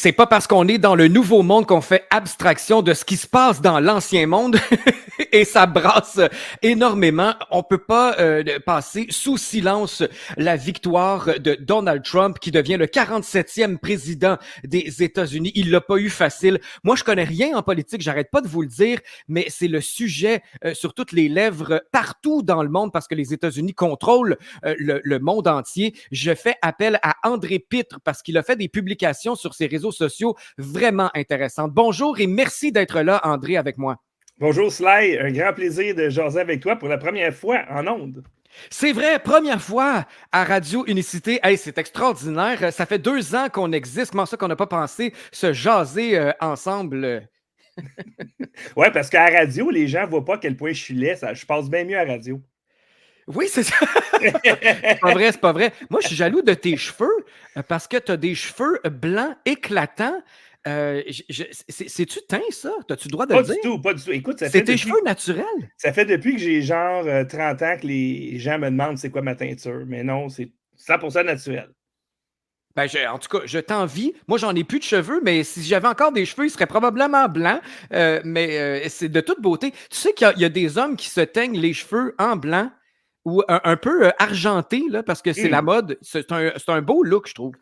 C'est pas parce qu'on est dans le nouveau monde qu'on fait abstraction de ce qui se passe dans l'ancien monde et ça brasse énormément. On peut pas passer sous silence la victoire de Donald Trump qui devient le 47e président des États-Unis. Il l'a pas eu facile. Moi, je connais rien en politique, j'arrête pas de vous le dire, mais c'est le sujet sur toutes les lèvres partout dans le monde parce que les États-Unis contrôlent le monde entier. Je fais appel à André Pitre parce qu'il a fait des publications sur ses réseaux sociaux vraiment intéressantes. Bonjour et merci d'être là, André, avec moi. Bonjour Sly, un grand plaisir de jaser avec toi pour la première fois en ondes. C'est vrai, première fois à Radio Unicité. Hey, c'est extraordinaire. Ça fait 2 ans qu'on existe. Comment ça qu'on n'a pas pensé se jaser ensemble? Oui, parce qu'à la radio, les gens ne voient pas à quel point je suis laid. Je passe bien mieux à la radio. Oui, c'est ça. C'est pas vrai, c'est pas vrai. Moi, je suis jaloux de tes cheveux parce que tu as des cheveux blancs éclatants. C'est-tu teint, ça? As-tu le droit de Pas le du dire? tout, pas du tout. Écoute, C'est tes cheveux naturels? ça fait depuis que j'ai genre 30 ans que les gens me demandent c'est quoi ma teinture. Mais non, c'est 100% naturel. Ben, en tout cas, je t'envie. Moi, j'en ai plus de cheveux, mais si j'avais encore des cheveux, ils seraient probablement blancs. Mais c'est de toute beauté. Tu sais qu'il y a des hommes qui se teignent les cheveux en blanc ou un peu argenté, là, parce que c'est la mode. C'est un beau look, je trouve.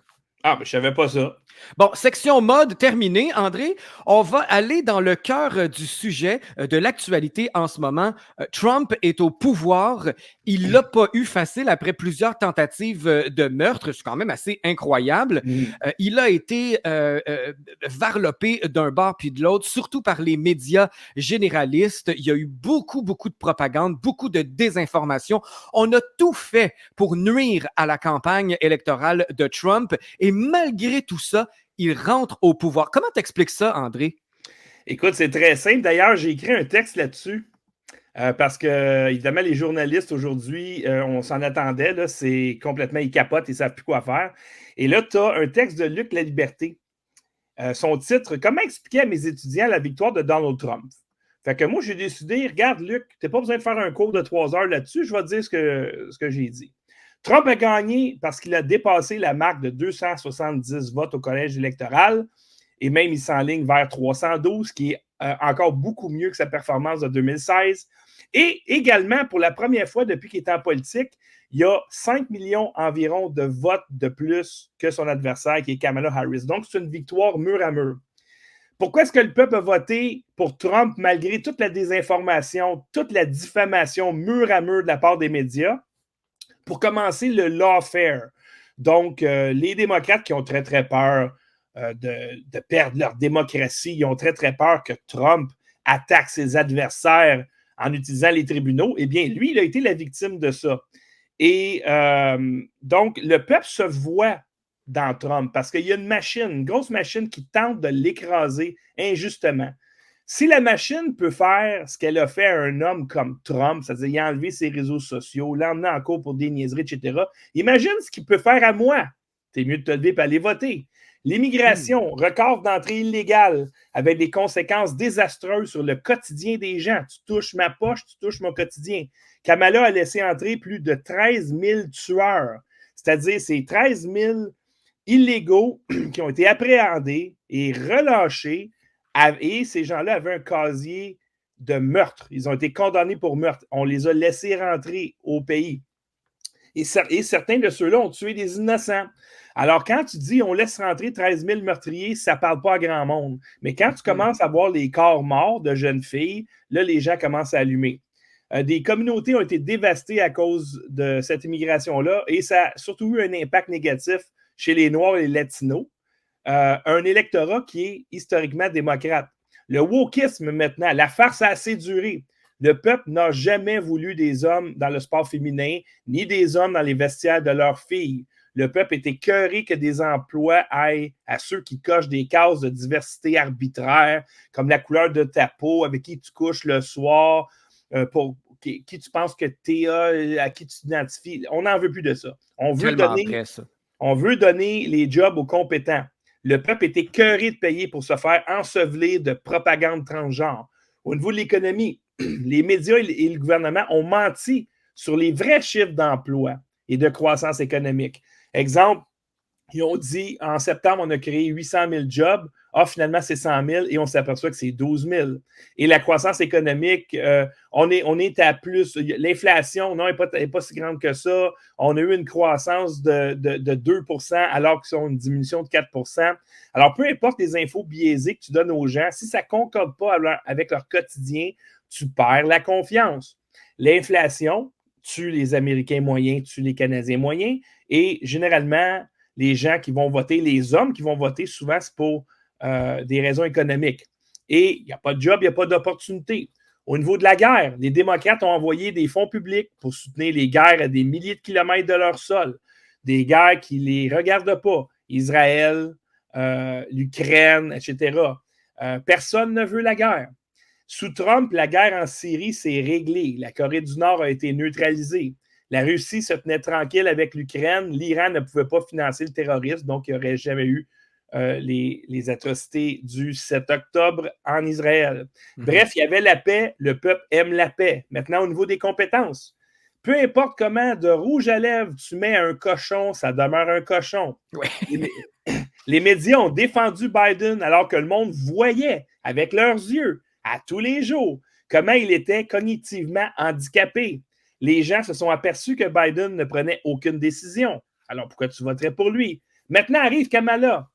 Ah, mais je savais pas ça. Bon, section mode terminée, André. On va aller dans le cœur du sujet de l'actualité en ce moment. Trump est au pouvoir. Il l'a pas eu facile après plusieurs tentatives de meurtre. C'est quand même assez incroyable. Il a été varlopé d'un bord puis de l'autre, surtout par les médias généralistes. Il y a eu beaucoup, beaucoup de propagande, beaucoup de désinformation. On a tout fait pour nuire à la campagne électorale de Trump. Et malgré tout ça, il rentre au pouvoir. Comment t'expliques ça, André? Écoute, c'est très simple. D'ailleurs, j'ai écrit un texte là-dessus. Parce que, évidemment, les journalistes aujourd'hui, on s'en attendait. Là, c'est complètement, ils capotent, ils ne savent plus quoi faire. Et là, tu as un texte de Luc Laliberté. Son titre, Comment expliquer à mes étudiants la victoire de Donald Trump? Fait que moi, j'ai décidé, regarde, Luc, tu n'as pas besoin de faire un cours de 3 heures là-dessus, je vais te dire ce que j'ai dit. Trump a gagné parce qu'il a dépassé la marque de 270 votes au collège électoral et même il s'enligne vers 312, qui est encore beaucoup mieux que sa performance de 2016. Et également, pour la première fois depuis qu'il est en politique, il y a 5 millions environ de votes de plus que son adversaire, qui est Kamala Harris. Donc, c'est une victoire mur à mur. Pourquoi est-ce que le peuple a voté pour Trump malgré toute la désinformation, toute la diffamation mur à mur de la part des médias? Pour commencer, le lawfare. Donc, les démocrates qui ont très, très peur de perdre leur démocratie, ils ont très, très peur que Trump attaque ses adversaires en utilisant les tribunaux. Eh bien, lui, il a été la victime de ça. Et donc, le peuple se voit dans Trump parce qu'il y a une grosse machine qui tente de l'écraser injustement. Si la machine peut faire ce qu'elle a fait à un homme comme Trump, c'est-à-dire il a enlevé ses réseaux sociaux, l'emmener en cours pour des niaiseries, etc., imagine ce qu'il peut faire à moi. C'est mieux de te lever et aller voter. L'immigration, record d'entrée illégale, avec des conséquences désastreuses sur le quotidien des gens. Tu touches ma poche, tu touches mon quotidien. Kamala a laissé entrer plus de 13 000 tueurs, c'est-à-dire c'est 13 000 illégaux qui ont été appréhendés et relâchés. Et ces gens-là avaient un casier de meurtre. Ils ont été condamnés pour meurtre. On les a laissés rentrer au pays. Et certains de ceux-là ont tué des innocents. Alors, quand tu dis on laisse rentrer 13 000 meurtriers, ça ne parle pas à grand monde. Mais quand tu commences à voir les corps morts de jeunes filles, là, les gens commencent à allumer. Des communautés ont été dévastées à cause de cette immigration-là et ça a surtout eu un impact négatif chez les Noirs et les Latinos. Un électorat qui est historiquement démocrate. Le wokisme maintenant, la farce a assez duré. Le peuple n'a jamais voulu des hommes dans le sport féminin, ni des hommes dans les vestiaires de leurs filles. Le peuple est écœuré que des emplois aillent à ceux qui cochent des cases de diversité arbitraire, comme la couleur de ta peau, avec qui tu couches le soir, pour qui tu penses que tu es, à qui tu t'identifies. On n'en veut plus de ça. On veut donner les jobs aux compétents. Le peuple est écœuré de payer pour se faire ensevelir de propagande transgenre. Au niveau de l'économie, les médias et le gouvernement ont menti sur les vrais chiffres d'emploi et de croissance économique. Exemple, Ils ont dit, en septembre, on a créé 800 000 jobs. Ah, finalement, c'est 100 000 et on s'aperçoit que c'est 12 000. Et la croissance économique, on est à plus. L'inflation, non, n'est pas si grande que ça. On a eu une croissance de 2 alors qu'ils ont une diminution de 4 Alors, peu importe les infos biaisées que tu donnes aux gens, si ça ne concorde pas avec leur quotidien, tu perds la confiance. L'inflation tue les Américains moyens, tue les Canadiens moyens. Et généralement, les gens qui vont voter, les hommes qui vont voter, souvent, c'est pour des raisons économiques. Et il n'y a pas de job, il n'y a pas d'opportunité. Au niveau de la guerre, les démocrates ont envoyé des fonds publics pour soutenir les guerres à des milliers de kilomètres de leur sol. Des guerres qui ne les regardent pas. Israël, l'Ukraine, etc. Personne ne veut la guerre. Sous Trump, la guerre en Syrie s'est réglée. La Corée du Nord a été neutralisée. La Russie se tenait tranquille avec l'Ukraine. L'Iran ne pouvait pas financer le terrorisme, donc il n'y aurait jamais eu les atrocités du 7 octobre en Israël. Bref, il y avait la paix. Le peuple aime la paix. Maintenant, au niveau des compétences, peu importe comment de rouge à lèvres tu mets un cochon, ça demeure un cochon. Ouais. Les médias ont défendu Biden alors que le monde voyait avec leurs yeux à tous les jours comment il était cognitivement handicapé. Les gens se sont aperçus que Biden ne prenait aucune décision. Alors, pourquoi tu voterais pour lui? Maintenant arrive Kamala.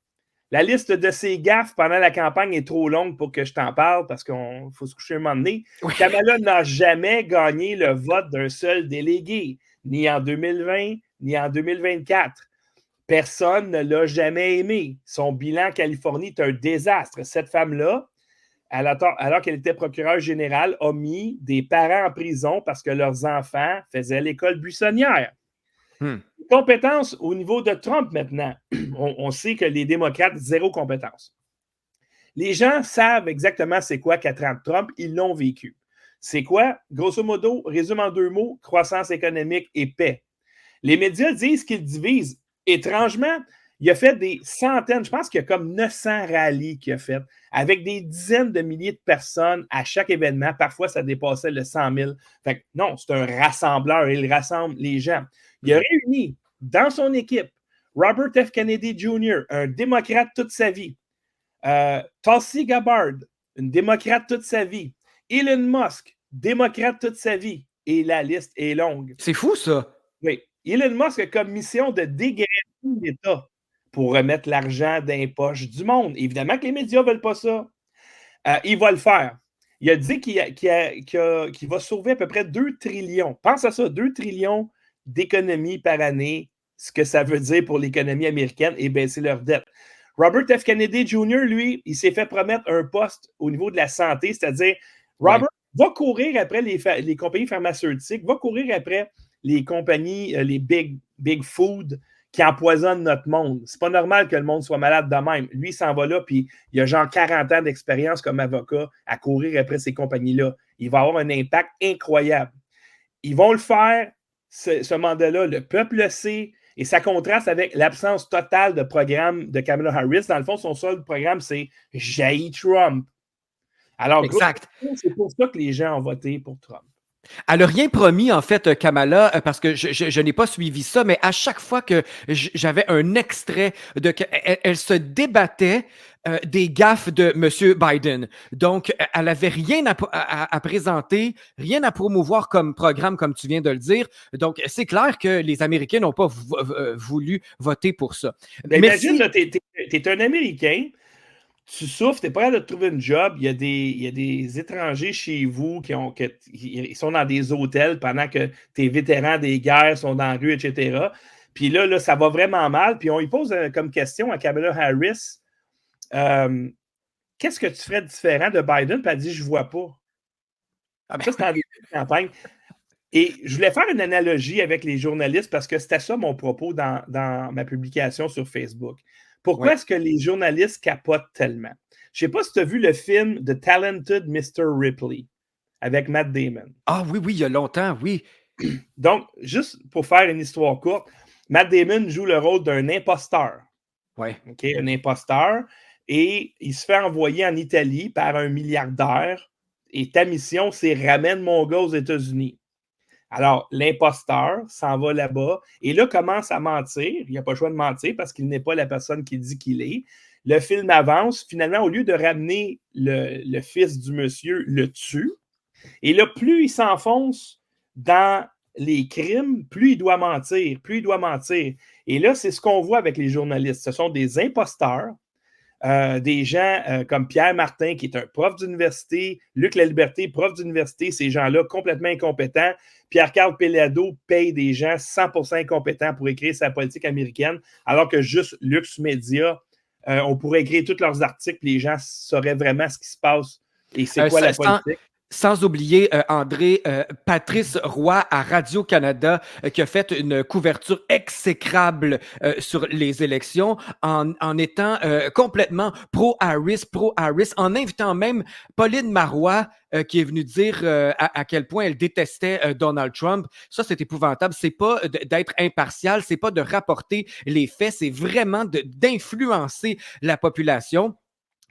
La liste de ses gaffes pendant la campagne est trop longue pour que je t'en parle parce qu'il faut se coucher un moment donné. Oui. Kamala n'a jamais gagné le vote d'un seul délégué, ni en 2020, ni en 2024. Personne ne l'a jamais aimé. Son bilan en Californie est un désastre. Cette femme-là, alors qu'elle était procureure générale, a mis des parents en prison parce que leurs enfants faisaient l'école buissonnière. Compétences au niveau de Trump maintenant. On sait que les démocrates, zéro compétence. Les gens savent exactement c'est quoi 4 ans de Trump. Ils l'ont vécu. C'est quoi? Grosso modo, résume en 2 mots, croissance économique et paix. Les médias disent qu'ils divisent. Étrangement, il a fait des centaines, je pense qu'il y a comme 900 rallyes qu'il a fait, avec des dizaines de milliers de personnes à chaque événement. Parfois, ça dépassait le 100 000. Fait que non, c'est un rassembleur. Il rassemble les gens. Il a réuni dans son équipe Robert F. Kennedy Jr., un démocrate toute sa vie. Tulsi Gabbard, une démocrate toute sa vie. Elon Musk, démocrate toute sa vie. Et la liste est longue. C'est fou, ça. Oui. Elon Musk a comme mission de dégraisser l'État pour remettre l'argent dans les poches du monde. Évidemment que les médias ne veulent pas ça. Il va le faire. Il a dit qu'il va sauver à peu près 2 trillions. Pense à ça, 2 trillions d'économies par année, ce que ça veut dire pour l'économie américaine et baisser leur dette. Robert F. Kennedy Jr., lui, il s'est fait promettre un poste au niveau de la santé, c'est-à-dire Robert va courir après les compagnies pharmaceutiques, va courir après les compagnies, les big food qui empoisonnent notre monde. C'est pas normal que le monde soit malade de même. Lui, il s'en va là, puis il a genre 40 ans d'expérience comme avocat à courir après ces compagnies-là. Il va avoir un impact incroyable. Ils vont le faire, ce mandat-là. Le peuple le sait, et ça contraste avec l'absence totale de programme de Kamala Harris. Dans le fond, son seul programme, c'est « J'haïs Trump ». Alors, exact. C'est pour ça que les gens ont voté pour Trump. Elle n'a rien promis, en fait, Kamala, parce que je n'ai pas suivi ça, mais à chaque fois que j'avais un extrait elle se débattait des gaffes de M. Biden. Donc, elle n'avait rien à présenter, rien à promouvoir comme programme, comme tu viens de le dire. Donc, c'est clair que les Américains n'ont pas voulu voter pour ça. Ben, imagine, tu es un Américain, tu souffres, tu n'es pas capable de trouver une job, il y a des étrangers chez vous qui sont dans des hôtels pendant que tes vétérans des guerres sont dans la rue, etc. Puis là, ça va vraiment mal. Puis on lui pose comme question à Kamala Harris, qu'est-ce que tu ferais de différent de Biden? Puis elle dit, je ne vois pas. Ça, c'est en début de campagne. Et je voulais faire une analogie avec les journalistes parce que c'était ça mon propos dans ma publication sur Facebook. Pourquoi est-ce que les journalistes capotent tellement? Je ne sais pas si tu as vu le film The Talented Mr. Ripley avec Matt Damon. Ah oui, il y a longtemps, oui. Donc, juste pour faire une histoire courte, Matt Damon joue le rôle d'un imposteur. Oui. Okay, un imposteur. Et il se fait envoyer en Italie par un milliardaire. Et ta mission, c'est ramène mon gars aux États-Unis. Alors, l'imposteur s'en va là-bas et là commence à mentir. Il n'a pas le choix de mentir parce qu'il n'est pas la personne qu'il dit qu'il est. Le film avance. Finalement, au lieu de ramener le fils du monsieur, le tue. Et là, plus il s'enfonce dans les crimes, plus il doit mentir, plus il doit mentir. Et là, c'est ce qu'on voit avec les journalistes. Ce sont des imposteurs, des gens comme Pierre Martin, qui est un prof d'université, Luc Laliberté, prof d'université, ces gens-là complètement incompétents. Pierre-Carl Péladeau paye des gens 100% incompétents pour écrire sa politique américaine, alors que juste Lux Media, on pourrait écrire tous leurs articles, les gens sauraient vraiment ce qui se passe et c'est quoi la politique. Sans oublier, André, Patrice Roy à Radio-Canada qui a fait une couverture exécrable sur les élections en étant complètement pro-Harris, en invitant même Pauline Marois qui est venue dire à quel point elle détestait Donald Trump. Ça, c'est épouvantable. C'est pas d'être impartial, c'est pas de rapporter les faits, c'est vraiment d'influencer la population.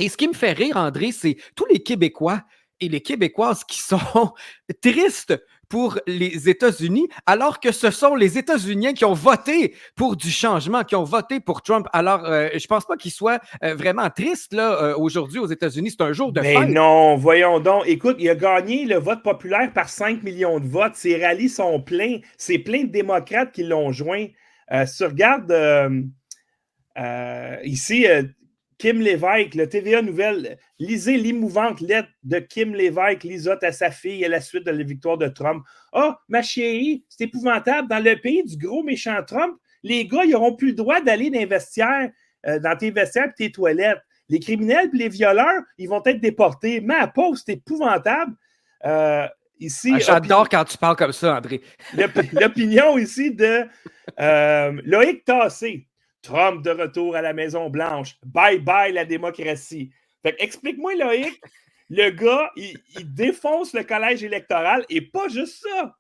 Et ce qui me fait rire, André, c'est tous les Québécois et les Québécoises qui sont tristes pour les États-Unis, alors que ce sont les États-Unis qui ont voté pour du changement, qui ont voté pour Trump. Alors, je pense pas qu'ils soient vraiment tristes là, aujourd'hui aux États-Unis. C'est un jour de fête. Mais non, voyons donc. Écoute, il a gagné le vote populaire par 5 millions de votes. Ses rallyes sont pleins. C'est plein de démocrates qui l'ont joint. Si tu regardes ici, Kim Lévesque, le TVA Nouvelle, lisez l'émouvante lettre de Kim Lévesque, lisote à sa fille à la suite de la victoire de Trump. Ah, ma chérie, c'est épouvantable. Dans le pays du gros méchant Trump, les gars, ils n'auront plus le droit d'aller dans tes vestiaires et tes toilettes. Les criminels et les violeurs, ils vont être déportés. Mais à pauvre, c'est épouvantable. Ici, j'adore quand tu parles comme ça, André. L'opinion ici de Loïc Tassé. Trump de retour à la Maison-Blanche. Bye bye la démocratie. Fait que explique-moi, Loïc, le gars, il défonce le collège électoral et pas juste ça.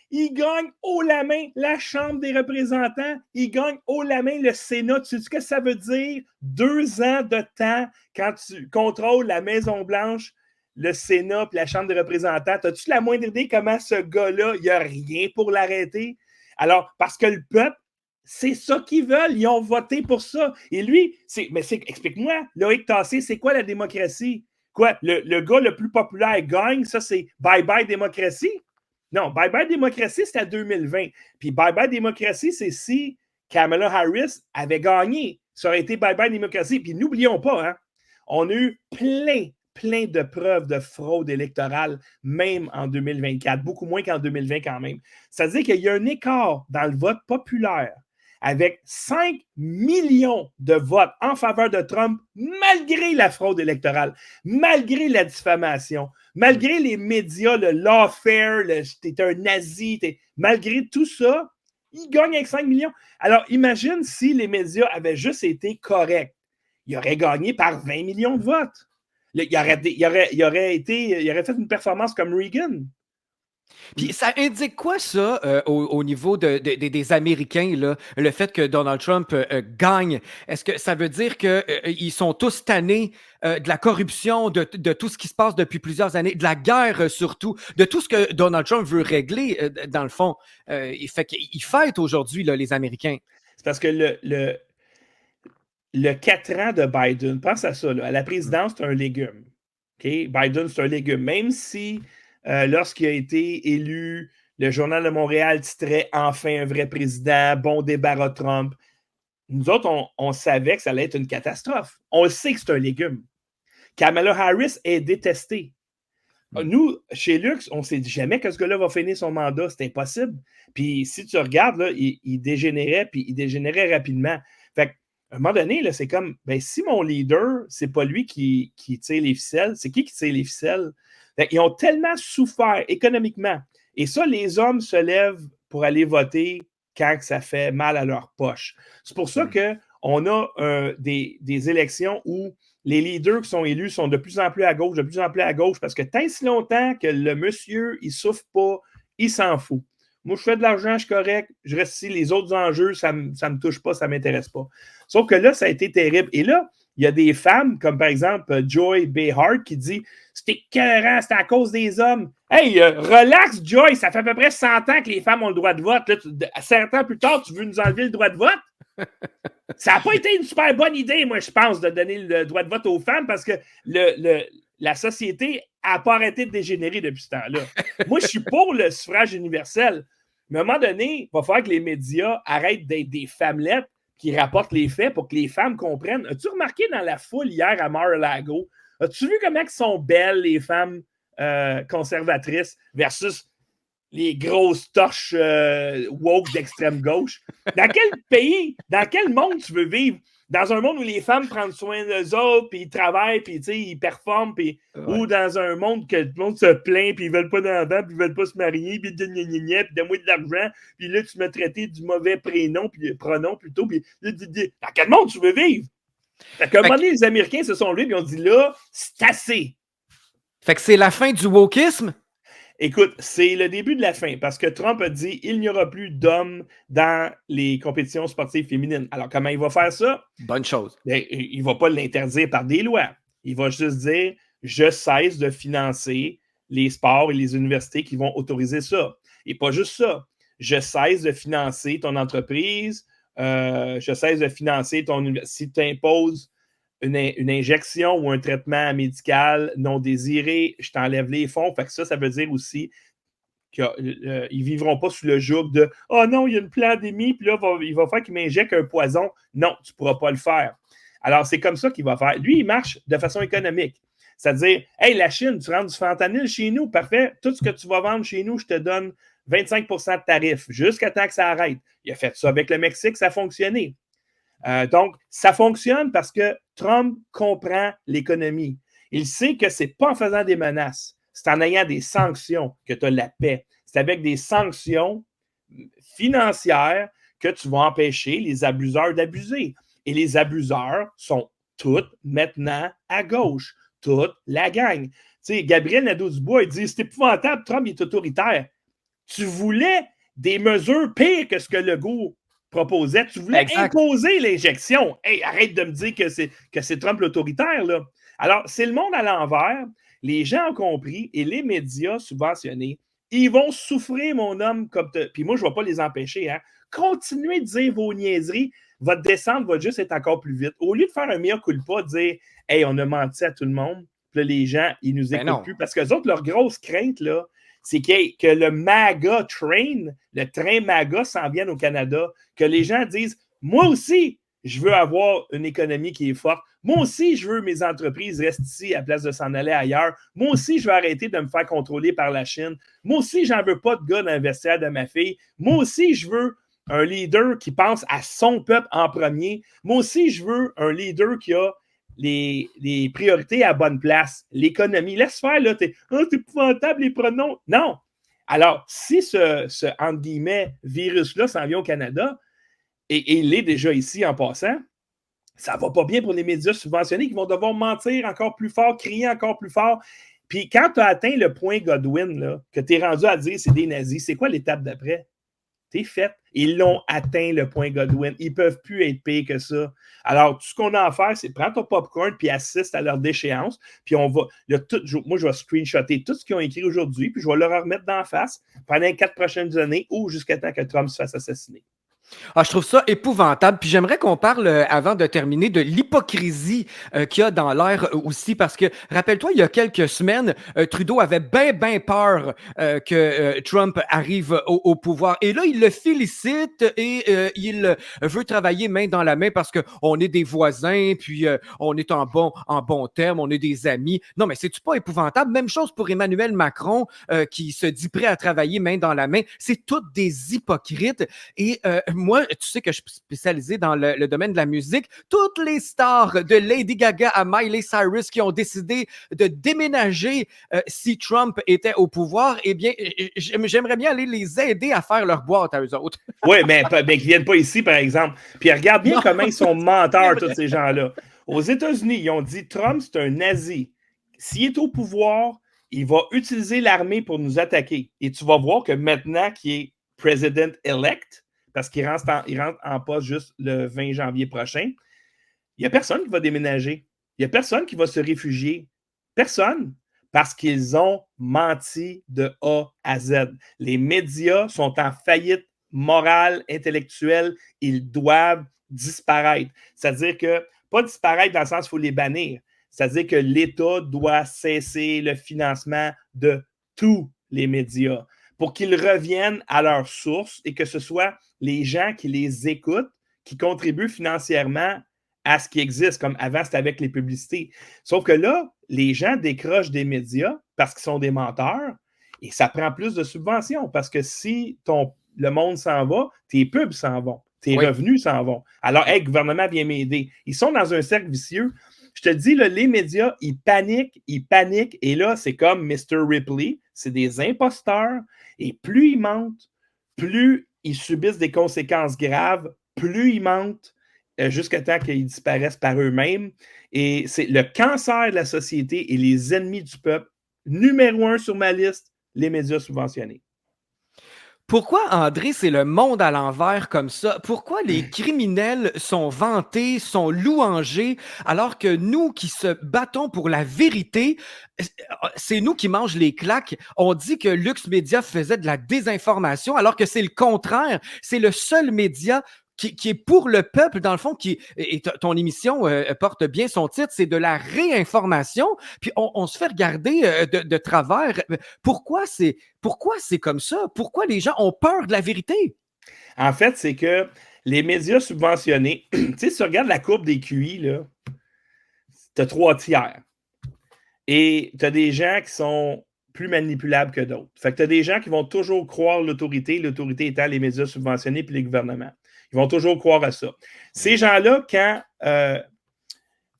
Il gagne haut la main la Chambre des représentants. Il gagne haut la main le Sénat. Tu sais ce que ça veut dire? 2 ans de temps quand tu contrôles la Maison-Blanche, le Sénat et la Chambre des représentants. As-tu la moindre idée comment ce gars-là, il n'y a rien pour l'arrêter? Alors, parce que le peuple, c'est ça qu'ils veulent. Ils ont voté pour ça. Et lui, explique-moi, Loïc Tassé, c'est quoi la démocratie? Quoi? Le gars le plus populaire gagne, ça c'est bye-bye démocratie? Non, bye-bye démocratie, c'était à 2020. Puis bye-bye démocratie, c'est si Kamala Harris avait gagné. Ça aurait été bye-bye démocratie. Puis n'oublions pas, hein, on a eu plein de preuves de fraude électorale, même en 2024. Beaucoup moins qu'en 2020 quand même. C'est-à-dire qu'il y a un écart dans le vote populaire avec 5 millions de votes en faveur de Trump, malgré la fraude électorale, malgré la diffamation, malgré les médias, le lawfare, t'es un nazi, malgré tout ça, il gagne avec 5 millions. Alors, imagine si les médias avaient juste été corrects. Il aurait gagné par 20 millions de votes. Il aurait fait une performance comme Reagan. Puis ça indique quoi, ça, au niveau des Américains, là, le fait que Donald Trump gagne? Est-ce que ça veut dire qu'ils sont tous tannés de la corruption, de tout ce qui se passe depuis plusieurs années, de la guerre surtout, de tout ce que Donald Trump veut régler, dans le fond? Il fête aujourd'hui, là, les Américains. C'est parce que le 4 ans de Biden, pense à ça, là, à la présidence, c'est un légume. Okay? Biden, c'est un légume. Même si lorsqu'il a été élu, le Journal de Montréal titrait « Enfin un vrai président, bon débarras Trump », nous autres, on savait que ça allait être une catastrophe. On le sait que c'est un légume. Kamala Harris est détestée. Nous, chez Lux, on ne sait jamais que ce gars-là va finir son mandat. C'est impossible. Puis si tu regardes, là, il dégénérait, puis il dégénérait rapidement. Fait qu'à un moment donné, là, c'est comme, ben, si mon leader, c'est pas lui qui tire les ficelles, c'est qui tire les ficelles? Ils ont tellement souffert économiquement. Et ça, les hommes se lèvent pour aller voter quand ça fait mal à leur poche. C'est pour ça qu'on a des élections où les leaders qui sont élus sont de plus en plus à gauche, parce que tant si longtemps que le monsieur, il ne souffre pas, il s'en fout. Moi, je fais de l'argent, je suis correct, je reste ici, les autres enjeux, ça ne me touche pas, ça ne m'intéresse pas. Sauf que là, ça a été terrible. Et là, il y a des femmes, comme par exemple Joy Behar, qui dit « C'est écœurant, c'est à cause des hommes. » Hey, relax, Joy, ça fait à peu près 100 ans que les femmes ont le droit de vote. Là, 100 ans plus tard, tu veux nous enlever le droit de vote? Ça n'a pas été une super bonne idée, moi, je pense, de donner le droit de vote aux femmes parce que la société n'a pas arrêté de dégénérer depuis ce temps-là. Moi, je suis pour le suffrage universel. Mais à un moment donné, il va falloir que les médias arrêtent d'être des femmelettes qui rapportent les faits pour que les femmes comprennent. As-tu remarqué dans la foule hier à Mar-a-Lago, as-tu vu comment elles sont belles, les femmes conservatrices versus les grosses torches woke d'extrême gauche? Dans quel pays, dans quel monde tu veux vivre? Dans un monde où les femmes prennent soin d'eux autres, puis ils travaillent, puis ils performent, puis ou dans un monde que le monde se plaint, puis ils veulent pas d'enfants, puis ils veulent pas se marier, puis donne-moi de l'argent, puis là, tu m'as traité du mauvais pronom plutôt, puis dans quel monde tu veux vivre? Fait qu'à un moment donné, les Américains se sont levés, puis ont dit là, c'est assez. Fait que c'est la fin du wokisme? Écoute, c'est le début de la fin parce que Trump a dit il n'y aura plus d'hommes dans les compétitions sportives féminines. Alors, comment il va faire ça? Bonne chose. Bien, il ne va pas l'interdire par des lois. Il va juste dire je cesse de financer les sports et les universités qui vont autoriser ça. Et pas juste ça. Je cesse de financer ton entreprise. Je cesse de financer ton université. Si tu imposes une injection ou un traitement médical non désiré, je t'enlève les fonds. Fait que ça veut dire aussi qu'ils ne vivront pas sous le joug de « Oh non, il y a une pandémie, puis là, il va faire qu'il m'injecte un poison. » Non, tu ne pourras pas le faire. Alors, c'est comme ça qu'il va faire. Lui, il marche de façon économique. C'est-à-dire, « Hey, la Chine, tu rentres du fentanyl chez nous, parfait. Tout ce que tu vas vendre chez nous, je te donne 25 de tarif jusqu'à temps que ça arrête. » Il a fait ça avec le Mexique, ça a fonctionné. Donc, ça fonctionne parce que Trump comprend l'économie. Il sait que ce n'est pas en faisant des menaces, c'est en ayant des sanctions que tu as la paix. C'est avec des sanctions financières que tu vas empêcher les abuseurs d'abuser. Et les abuseurs sont toutes maintenant à gauche, toute la gang. Tu sais, Gabriel Nadeau-Dubois, il dit « C'est épouvantable, Trump est autoritaire. » Tu voulais des mesures pires que ce que Legault proposait. Tu voulais imposer l'injection. Hey, arrête de me dire que c'est Trump l'autoritaire, là. Alors, c'est le monde à l'envers. Les gens ont compris et les médias subventionnés, ils vont souffrir, mon homme, comme puis moi, je ne vais pas les empêcher. Hein. Continuez de dire vos niaiseries. Votre descente va juste être encore plus vite. Au lieu de faire un meilleur culpa, de dire « Hey, on a menti à tout le monde. » Puis là, les gens, ils nous écoutent plus. Parce qu'eux autres, leur grosse crainte, là, c'est que le MAGA train, le train MAGA s'en vienne au Canada, que les gens disent « Moi aussi, je veux avoir une économie qui est forte. Moi aussi, je veux mes entreprises restent ici à place de s'en aller ailleurs. Moi aussi, je veux arrêter de me faire contrôler par la Chine. Moi aussi, j'en veux pas de gars dans le vestiaire de ma fille. Moi aussi, je veux un leader qui pense à son peuple en premier. Moi aussi, je veux un leader qui a les priorités à bonne place. L'économie. Laisse faire, là. C'est épouvantable, les pronoms. Non. Alors, si ce entre guillemets, virus-là s'en vient au Canada, et il est déjà ici en passant, ça ne va pas bien pour les médias subventionnés qui vont devoir mentir encore plus fort, crier encore plus fort. Puis quand tu as atteint le point Godwin, là, que tu es rendu à dire c'est des nazis, c'est quoi l'étape d'après? T'es fait. Ils l'ont atteint, le point Godwin. Ils ne peuvent plus être pires que ça. Alors, tout ce qu'on a à faire, c'est prendre ton popcorn puis assiste à leur déchéance. Puis on va. Moi, je vais screenshotter tout ce qu'ils ont écrit aujourd'hui, puis je vais leur remettre d'en face pendant les 4 prochaines années ou jusqu'à temps que Trump se fasse assassiner. Ah, je trouve ça épouvantable. Puis j'aimerais qu'on parle, avant de terminer, de l'hypocrisie qu'il y a dans l'air aussi. Parce que, rappelle-toi, il y a quelques semaines, Trudeau avait bien peur que Trump arrive au pouvoir. Et là, il le félicite et il veut travailler main dans la main parce qu'on est des voisins, puis on est en bon terme, on est des amis. Non, mais c'est-tu pas épouvantable? Même chose pour Emmanuel Macron qui se dit prêt à travailler main dans la main. C'est toutes des hypocrites. Et moi, tu sais que je suis spécialisé dans le domaine de la musique. Toutes les stars de Lady Gaga à Miley Cyrus qui ont décidé de déménager si Trump était au pouvoir, eh bien, j'aimerais bien aller les aider à faire leur boîte à eux autres. Oui, mais qu'ils ne viennent pas ici, par exemple. Puis regarde bien comment ils sont menteurs, tous ces gens-là. Aux États-Unis, ils ont dit Trump, c'est un nazi. S'il est au pouvoir, il va utiliser l'armée pour nous attaquer. Et tu vas voir que maintenant qu'il est president-elect, parce qu'il rentre en poste juste le 20 janvier prochain, Il n'y a personne qui va déménager. Il n'y a personne qui va se réfugier. Personne. Parce qu'ils ont menti de A à Z. Les médias sont en faillite morale, intellectuelle. Ils doivent disparaître. C'est-à-dire que, pas disparaître dans le sens où il faut les bannir. C'est-à-dire que l'État doit cesser le financement de tous les médias pour qu'ils reviennent à leur source et que ce soit les gens qui les écoutent, qui contribuent financièrement à ce qui existe, comme avant, c'était avec les publicités. Sauf que là, les gens décrochent des médias parce qu'ils sont des menteurs et ça prend plus de subventions parce que si le monde s'en va, tes pubs s'en vont, tes revenus s'en vont. Alors, hey, le gouvernement vient m'aider. Ils sont dans un cercle vicieux. Je te dis, là, les médias, ils paniquent, et là, c'est comme Mr. Ripley, c'est des imposteurs, et plus ils mentent, plus ils subissent des conséquences graves, plus ils mentent, jusqu'à temps qu'ils disparaissent par eux-mêmes. Et c'est le cancer de la société et les ennemis du peuple. Numéro 1 sur ma liste, les médias subventionnés. Pourquoi, André, c'est le monde à l'envers comme ça? Pourquoi les criminels sont vantés, sont louangés, alors que nous qui se battons pour la vérité, c'est nous qui mangent les claques? On dit que Lux Media faisait de la désinformation, alors que c'est le contraire. C'est le seul média qui est pour le peuple, dans le fond, et ton émission porte bien son titre, c'est de la réinformation, puis on se fait regarder de travers. Pourquoi c'est comme ça? Pourquoi les gens ont peur de la vérité? En fait, c'est que les médias subventionnés, tu sais, si tu regardes la courbe des QI, là, tu as 3 tiers. Et tu as des gens qui sont plus manipulables que d'autres. Fait que tu as des gens qui vont toujours croire l'autorité étant les médias subventionnés puis les gouvernements. Ils vont toujours croire à ça. Ces gens-là, quand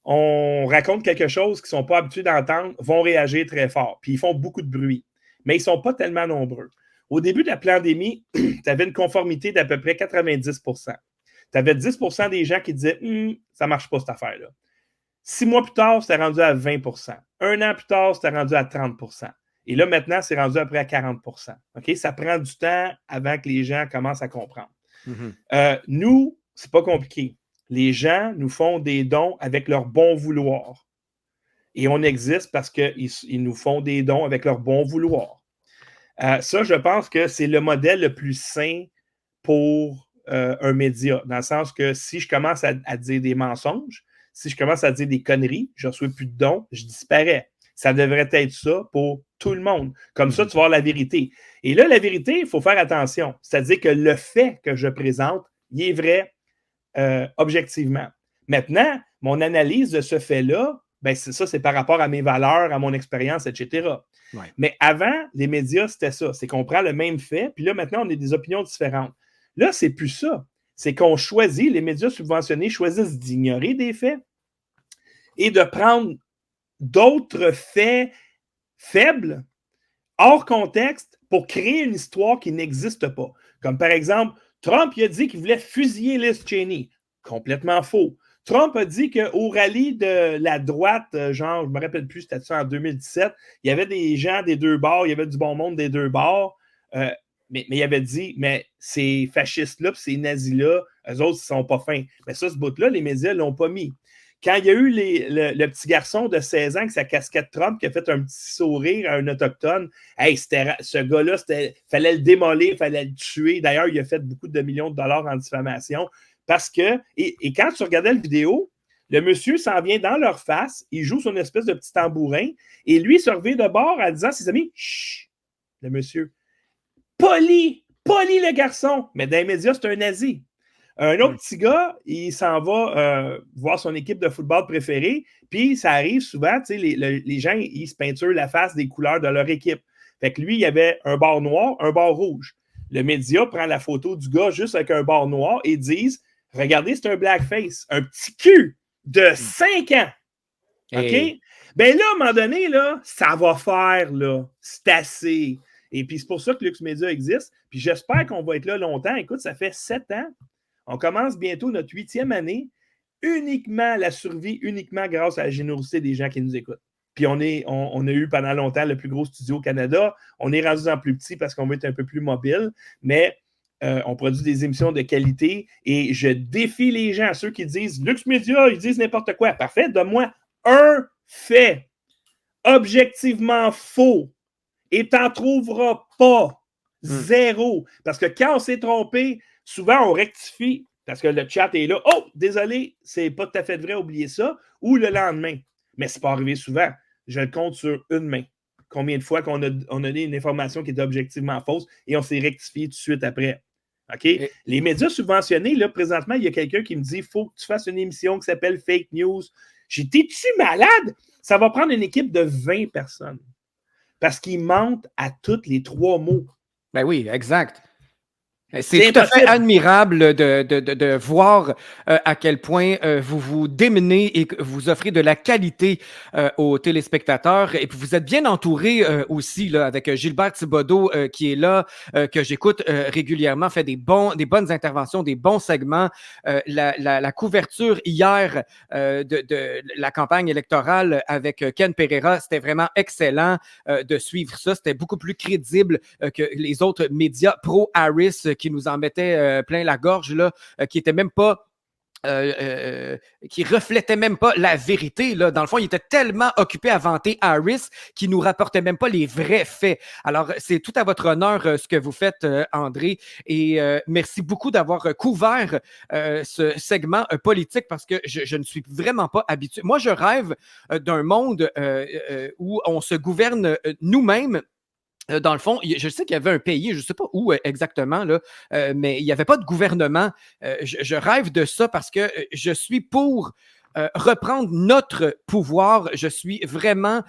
on raconte quelque chose qu'ils ne sont pas habitués d'entendre, vont réagir très fort. Puis ils font beaucoup de bruit. Mais ils ne sont pas tellement nombreux. Au début de la pandémie, tu avais une conformité d'à peu près 90 %. Tu avais 10 % des gens qui disaient ça ne marche pas cette affaire-là. 6 mois plus tard, c'était rendu à 20 %. Un an plus tard, c'était rendu à 30 %. Et là, maintenant, c'est rendu à peu près à 40 %. Okay? Ça prend du temps avant que les gens commencent à comprendre. Nous, c'est pas compliqué. Les gens nous font des dons avec leur bon vouloir. Et on existe parce qu'ils nous font des dons avec leur bon vouloir. Ça, je pense que c'est le modèle le plus sain pour un média, dans le sens que si je commence à dire des mensonges, si je commence à dire des conneries, je ne reçois plus de dons, je disparais. Ça devrait être ça pour tout le monde. Comme ça, tu vas voir la vérité. Et là, la vérité, il faut faire attention. C'est-à-dire que le fait que je présente, il est vrai objectivement. Maintenant, mon analyse de ce fait-là, ben c'est par rapport à mes valeurs, à mon expérience, etc. Ouais. Mais avant, les médias, c'était ça. C'est qu'on prend le même fait, puis là, maintenant, on a des opinions différentes. Là, c'est plus ça. C'est qu'on choisit, les médias subventionnés choisissent d'ignorer des faits et de prendre d'autres faits faibles, hors contexte, pour créer une histoire qui n'existe pas. Comme par exemple, Trump il a dit qu'il voulait fusiller Liz Cheney. Complètement faux. Trump a dit qu'au rallye de la droite, genre, je ne me rappelle plus, c'était ça en 2017, il y avait des gens des deux bords, il y avait du bon monde des deux bords, mais il avait dit, mais ces fascistes-là, ces nazis-là, eux autres, ils ne sont pas fins. Mais ça, ce bout-là, les médias ne l'ont pas mis. Quand il y a eu le petit garçon de 16 ans avec sa casquette Trump qui a fait un petit sourire à un autochtone, hey, ce gars-là, il fallait le démolir, il fallait le tuer. D'ailleurs, il a fait beaucoup de millions de dollars en diffamation. Parce que, et quand tu regardais la vidéo, le monsieur s'en vient dans leur face, il joue son espèce de petit tambourin, et lui se revient de bord en disant à ses amis, chut, le monsieur, poli le garçon, mais dans les médias, c'est un nazi. Un autre petit gars, il s'en va voir son équipe de football préférée, puis ça arrive souvent, tu sais, les gens, ils se peinturent la face des couleurs de leur équipe. Fait que lui, il y avait un bord noir, un bord rouge. Le média prend la photo du gars juste avec un bord noir et disent, regardez, c'est un blackface, un petit cul de 5 ans. OK? Hey. Ben là, à un moment donné, là, ça va faire, là, c'est assez. Et puis, c'est pour ça que Lux Media existe. Puis, j'espère qu'on va être là longtemps. Écoute, ça fait 7 ans. On commence bientôt notre 8e année. Uniquement la survie, uniquement grâce à la générosité des gens qui nous écoutent. Puis, on a eu pendant longtemps le plus gros studio au Canada. On est rendu en plus petit parce qu'on veut être un peu plus mobile. Mais on produit des émissions de qualité et je défie les gens, ceux qui disent Lux Media, ils disent n'importe quoi. Parfait, donne-moi un fait objectivement faux et t'en trouveras pas. Zéro. Parce que quand on s'est trompé, souvent on rectifie parce que le chat est là. Oh, désolé, c'est pas tout à fait vrai, oubliez ça. Ou le lendemain. Mais c'est pas arrivé souvent. Je le compte sur une main. Combien de fois qu'on a donné une information qui était objectivement fausse et on s'est rectifié tout de suite après. OK? Et les médias subventionnés, là, présentement, il y a quelqu'un qui me dit faut que tu fasses une émission qui s'appelle Fake News. J'étais-tu malade? Ça va prendre une équipe de 20 personnes. Parce qu'ils mentent à tous les 3 mots. Ben oui, exact. C'est tout à fait admirable de voir à quel point vous vous démenez et que vous offrez de la qualité aux téléspectateurs. Et puis vous êtes bien entouré aussi là, avec Gilbert Thibodeau qui est là, que j'écoute régulièrement, fait des bonnes interventions, des bons segments. La couverture hier de la campagne électorale avec Ken Pereira, c'était vraiment excellent de suivre ça. C'était beaucoup plus crédible que les autres médias pro-Harris qui nous en mettaient plein la gorge, là, qui était même pas qui reflétait même pas la vérité. Là. Dans le fond, il était tellement occupé à vanter Harris qu'il nous rapportait même pas les vrais faits. Alors, c'est tout à votre honneur ce que vous faites, André, et merci beaucoup d'avoir couvert ce segment politique parce que je ne suis vraiment pas habitué. Moi, je rêve d'un monde où on se gouverne nous-mêmes. Dans le fond, je sais qu'il y avait un pays, je ne sais pas où exactement, là, mais il n'y avait pas de gouvernement. Je rêve de ça parce que je suis pour reprendre notre pouvoir. Je suis vraiment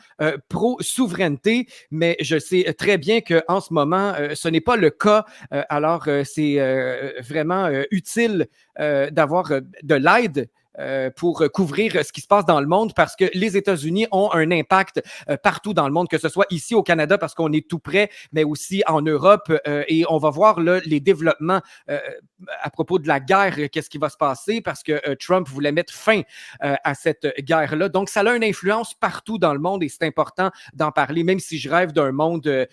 pro-souveraineté, mais je sais très bien qu'en ce moment, ce n'est pas le cas. Alors, c'est vraiment utile d'avoir de l'aide pour couvrir ce qui se passe dans le monde parce que les États-Unis ont un impact partout dans le monde, que ce soit ici au Canada parce qu'on est tout près, mais aussi en Europe et on va voir là, les développements à propos de la guerre, qu'est-ce qui va se passer parce que Trump voulait mettre fin à cette guerre-là. Donc, ça a une influence partout dans le monde et c'est important d'en parler, même si je rêve d'un monde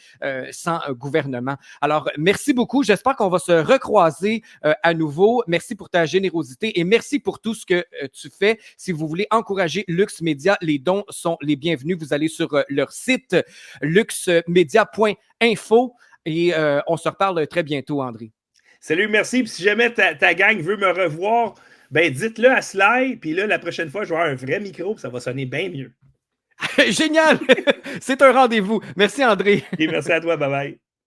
sans gouvernement. Alors, merci beaucoup. J'espère qu'on va se recroiser à nouveau. Merci pour ta générosité et merci pour tout ce que tu fais. Si vous voulez encourager Lux Media, les dons sont les bienvenus. Vous allez sur leur site luxmedia.info et on se reparle très bientôt, André. Salut, merci. Puis si jamais ta gang veut me revoir, ben dites-le à Sly. Puis là, la prochaine fois, je vais avoir un vrai micro. Puis ça va sonner bien mieux. Génial! C'est un rendez-vous. Merci, André. Et merci à toi. Bye-bye.